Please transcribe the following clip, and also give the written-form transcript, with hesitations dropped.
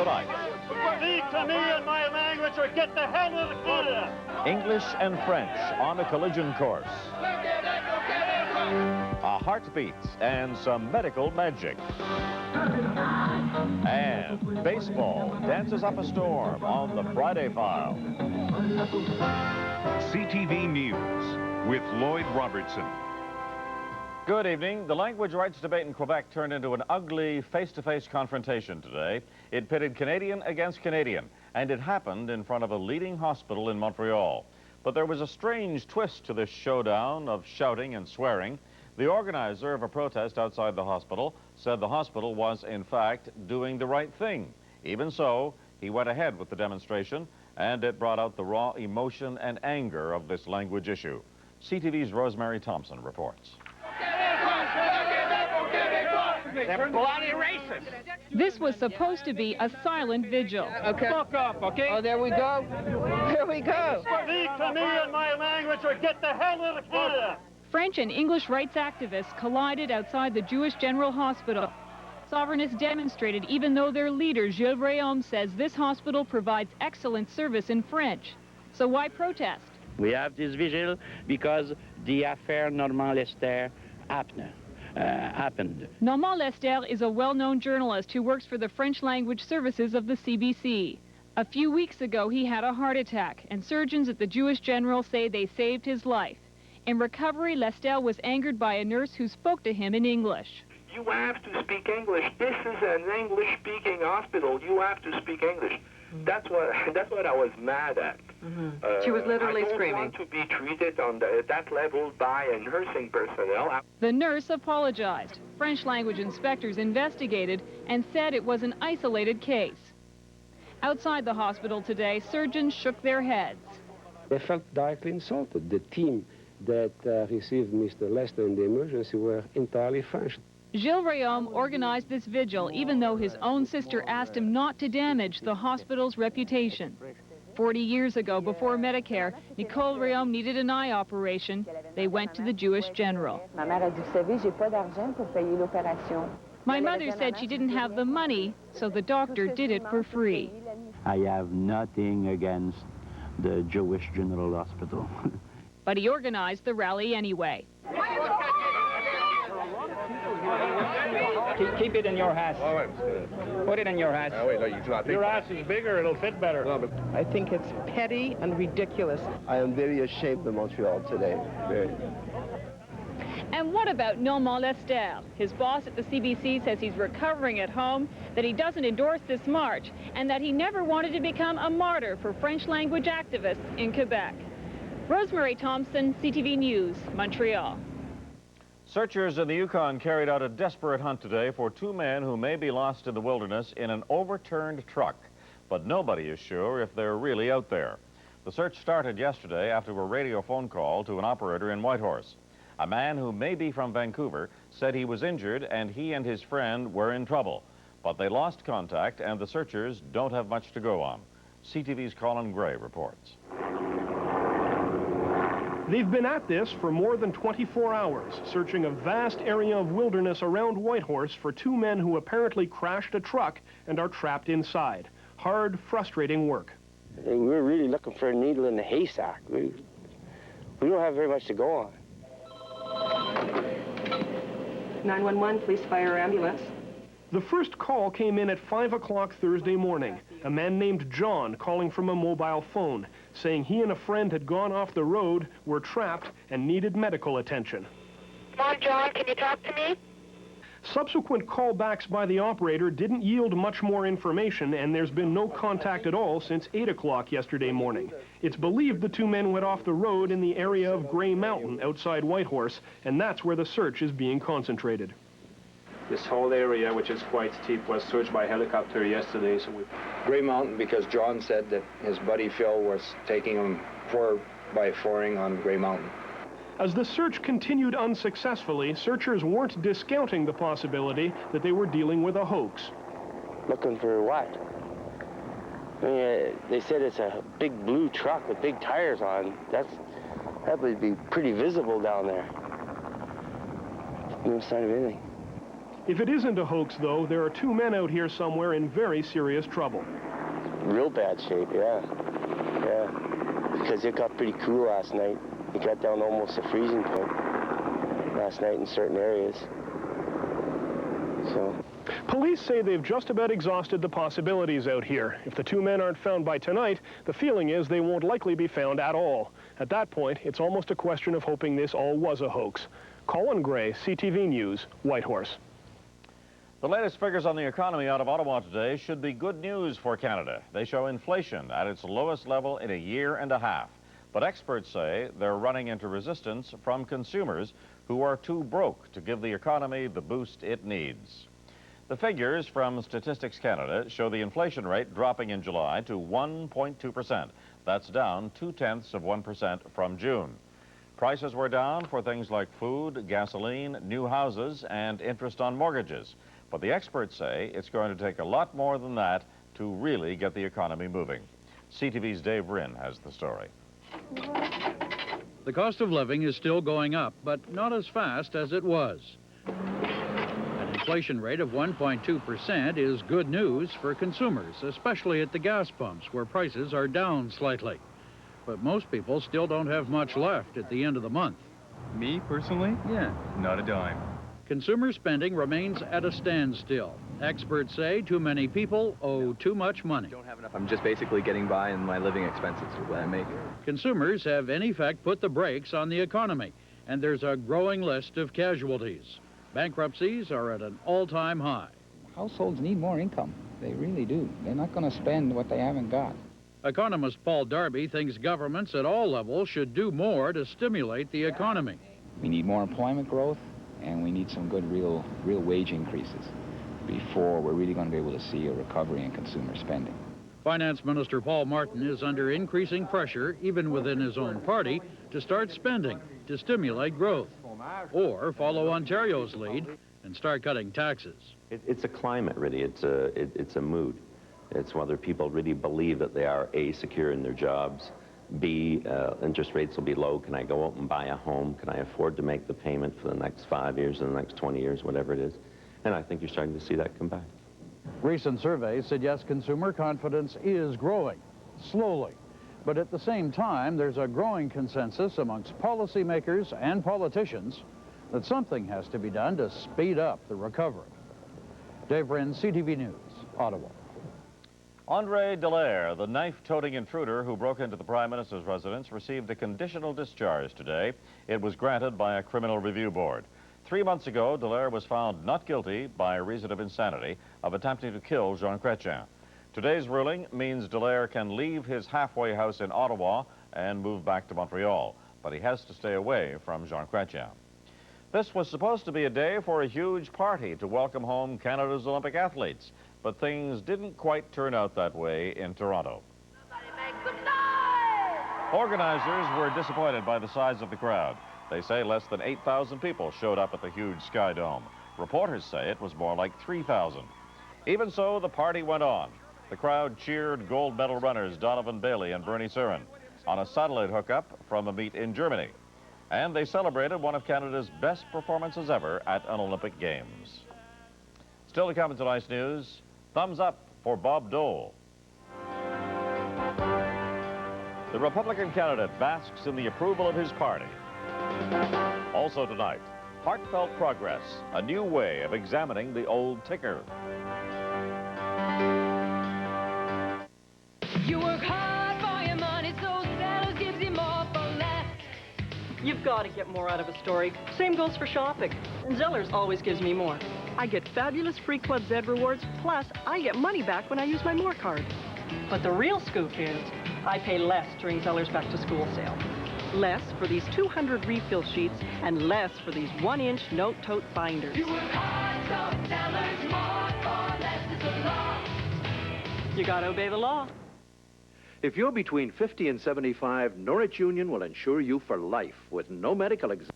tonight. Speak to me in my language or get the hell out of Canada. English and French on a collision course. A heartbeat and some medical magic. And baseball dances up a storm on the Friday File. CTV News with Lloyd Robertson. Good evening. The language rights debate in Quebec turned into an ugly face-to-face confrontation today. It pitted Canadian against Canadian, and it happened in front of a leading hospital in Montreal. But there was a strange twist to this showdown of shouting and swearing. The organizer of a protest outside the hospital said the hospital was, in fact, doing the right thing. Even so, he went ahead with the demonstration, and it brought out the raw emotion and anger of this language issue. CTV's Rosemary Thompson reports. They're bloody racist. This was supposed to be a silent vigil. Okay. Fuck off, okay? Oh, there we go. There we go. Speak to me in my language or get the hell out of Canada. French and English rights activists collided outside the Jewish General Hospital. Sovereignists demonstrated even though their leader, Gilles Réaume, says this hospital provides excellent service in French. So why protest? We have this vigil because the affair Normand Lester happened. Normand Lester is a well-known journalist who works for the French language services of the CBC. A few weeks ago, he had a heart attack, and surgeons at the Jewish General say they saved his life. In recovery, Lester was angered by a nurse who spoke to him in English. You have to speak English. This is an English-speaking hospital. You have to speak English. That's what I was mad at. She was literally screaming. I don't want to be treated on that level by a nursing personnel. The nurse apologized. French language inspectors investigated and said it was an isolated case. Outside the hospital today, surgeons shook their heads. They felt directly insulted. The team that received Mr. Lester in the emergency were entirely French. Gilles Réaume organized this vigil even though his own sister asked him not to damage the hospital's reputation. 40 years ago, before Medicare, Nicole Réaume needed an eye operation. They went to the Jewish General. My mother said she didn't have the money, so the doctor did it for free. I have nothing against the Jewish General Hospital. But he organized the rally anyway. Keep it in your hat. Put it in your hat. Your ass is bigger, it'll fit better. I think it's petty and ridiculous. I am very ashamed of Montreal today. Very. And what about Normand Lester? His boss at the CBC says he's recovering at home, that he doesn't endorse this march, and that he never wanted to become a martyr for French language activists in Quebec. Rosemary Thompson, CTV News, Montreal. Searchers in the Yukon carried out a desperate hunt today for two men who may be lost in the wilderness in an overturned truck. But nobody is sure if they're really out there. The search started yesterday after a radio phone call to an operator in Whitehorse. A man who may be from Vancouver said he was injured and he and his friend were in trouble. But they lost contact and the searchers don't have much to go on. CTV's Colin Gray reports. They've been at this for more than 24 hours, searching a vast area of wilderness around Whitehorse for two men who apparently crashed a truck and are trapped inside. Hard, frustrating work. We're really looking for a needle in the haystack. We don't have very much to go on. 911, please fire ambulance. The first call came in at 5 o'clock Thursday morning. A man named John calling from a mobile phone, saying he and a friend had gone off the road, were trapped, and needed medical attention. Come on, John, can you talk to me? Subsequent callbacks by the operator didn't yield much more information, and there's been no contact at all since 8 o'clock yesterday morning. It's believed the two men went off the road in the area of Grey Mountain outside Whitehorse, and that's where the search is being concentrated. This whole area, which is quite steep, was searched by helicopter yesterday. So Grey Mountain, because John said that his buddy Phil was taking him 4x4ing on Grey Mountain. As the search continued unsuccessfully, searchers weren't discounting the possibility that they were dealing with a hoax. Looking for what? I mean, they said it's a big blue truck with big tires on. That would be pretty visible down there. No sign of anything. If it isn't a hoax, though, there are two men out here somewhere in very serious trouble. Real bad shape, yeah. Because it got pretty cool last night. It got down almost to freezing point last night in certain areas. So. Police say they've just about exhausted the possibilities out here. If the two men aren't found by tonight, the feeling is they won't likely be found at all. At that point, it's almost a question of hoping this all was a hoax. Colin Gray, CTV News, Whitehorse. The latest figures on the economy out of Ottawa today should be good news for Canada. They show inflation at its lowest level in a year and a half. But experts say they're running into resistance from consumers who are too broke to give the economy the boost it needs. The figures from Statistics Canada show the inflation rate dropping in July to 1.2%. That's down 0.2% from June. Prices were down for things like food, gasoline, new houses, and interest on mortgages. But the experts say it's going to take a lot more than that to really get the economy moving. CTV's Dave Wren has the story. The cost of living is still going up, but not as fast as it was. An inflation rate of 1.2% is good news for consumers, especially at the gas pumps, where prices are down slightly. But most people still don't have much left at the end of the month. Me, personally? Yeah. Not a dime. Consumer spending remains at a standstill. Experts say too many people owe too much money. Don't have enough. I'm just basically getting by in my living expenses what I make. Consumers have in effect put the brakes on the economy, and there's a growing list of casualties. Bankruptcies are at an all-time high. Households need more income. They really do. They're not going to spend what they haven't got. Economist Paul Darby thinks governments at all levels should do more to stimulate the economy. We need more employment growth, and we need some good real wage increases before we're really going to be able to see a recovery in consumer spending. Finance Minister Paul Martin is under increasing pressure, even within his own party, to start spending to stimulate growth, or follow Ontario's lead and start cutting taxes. It's a climate, really. It's a mood. It's whether people really believe that they are, A, secure in their jobs, B, interest rates will be low. Can I go out and buy a home? Can I afford to make the payment for the next 5 years or the next 20 years, whatever it is? And I think you're starting to see that come back. Recent surveys suggest consumer confidence is growing, slowly. But at the same time, there's a growing consensus amongst policymakers and politicians that something has to be done to speed up the recovery. Dave Wren, CTV News, Ottawa. Andre Dallaire, the knife-toting intruder who broke into the Prime Minister's residence, received a conditional discharge today. It was granted by a criminal review board. 3 months ago, Dallaire was found not guilty by reason of insanity of attempting to kill Jean Chrétien. Today's ruling means Dallaire can leave his halfway house in Ottawa and move back to Montreal, but he has to stay away from Jean Chrétien. This was supposed to be a day for a huge party to welcome home Canada's Olympic athletes, but things didn't quite turn out that way in Toronto. Organizers were disappointed by the size of the crowd. They say less than 8,000 people showed up at the huge Sky Dome. Reporters say it was more like 3,000. Even so, the party went on. The crowd cheered gold medal runners Donovan Bailey and Bernie Surin on a satellite hookup from a meet in Germany. And they celebrated one of Canada's best performances ever at an Olympic Games. Still to come in tonight's news, thumbs up for Bob Dole. The Republican candidate basks in the approval of his party. Also tonight, heartfelt progress, a new way of examining the old ticker. You work hard for your money, so Zellers gives you more for less. You've got to get more out of a story. Same goes for shopping. And Zellers always gives me more. I get fabulous free Club Z rewards, plus I get money back when I use my More card. But the real scoop is I pay less during Zellers Back to School sale. Less for these 200 refill sheets and less for these 1-inch note tote binders. You work hard, so Zellers more for less is the law. You got to obey the law. If you're between 50 and 75, Norwich Union will insure you for life with no medical exam.